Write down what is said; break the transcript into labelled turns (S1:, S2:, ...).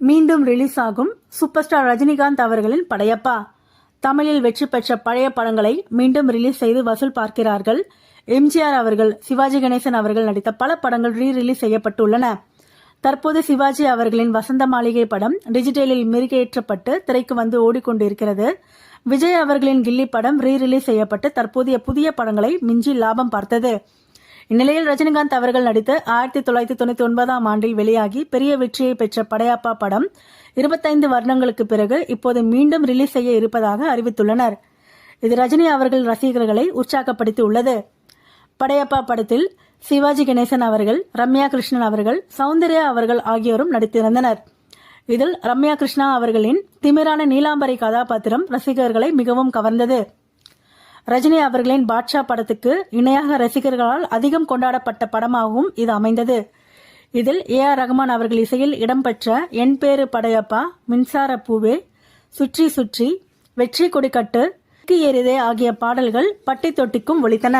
S1: மீண்டும் ரிலீஸ் ஆகும் super star Rajinikanth அவர்களின் படையப்பா. தமிழில் வெற்றி பெற்ற பழைய படங்களை மீண்டும் ரிலீஸ் செய்து வசூல் பார்க்கிறார்கள். எம்ஜிஆர் அவர்கள், சிவாஜி கணேசன் அவர்கள் நடித்த பல படங்கள் ரிலீஸ் செய்யப்பட்டுள்ளன. தற்போது சிவாஜி அவர்களின் வசந்த மாளிகை படம் டிஜிட்டலில் மெருகேற்றப்பட்டு திரைக்கு வந்து ஓடிக்கொண்டிருக்கிறது. விஜய் அவர்களின் கில்லி படம் ரிலீஸ் செய்யப்பட்டு தற்போதைய புதிய படங்களை மிஞ்சி லாபம் பார்த்தது. இந்நிலையில் ரஜினிகாந்த் அவர்கள் நடித்து 1999ஆம் ஆண்டில் வெளியாகி பெரிய வெற்றியை பெற்ற படையப்பா படம் 25 வருடங்களுக்கு பிறகு இப்போது மீண்டும் ரிலீஸ் செய்ய இருப்பதாக அறிவித்துள்ளனர். இது ரஜினி அவர்கள் ரசிகர்களை உற்சாகப்படுத்தி உள்ளது. படையப்பா படத்தில் சிவாஜி கணேசன் அவர்கள், ரம்யா கிருஷ்ணன் அவர்கள், சௌந்தர்யா அவர்கள் ஆகியோரும் நடித்திருந்தனர். இதில் ரம்யா கிருஷ்ணா அவர்களின் திமிரான நீலாம்பரி கதாபாத்திரம் ரசிகர்களை மிகவும் கவர்ந்தது. ரஜினி அவர்களின் பாட்ஷா படத்துக்கு இணையாக ரசிகர்களால் அதிகம் கொண்டாடப்பட்ட படமாகவும் இது அமைந்தது. இதில் AR ரஹ்மான் அவர்கள் இசையில் இடம்பெற்ற என் பேரு படையப்பா, மின்சார பூவே, சுற்றி சுற்றி, வெற்றி கொடிக்கட்டு, ஏறிதே ஆகிய பாடல்கள் பட்டி தொட்டிக்கும் ஒலித்தன.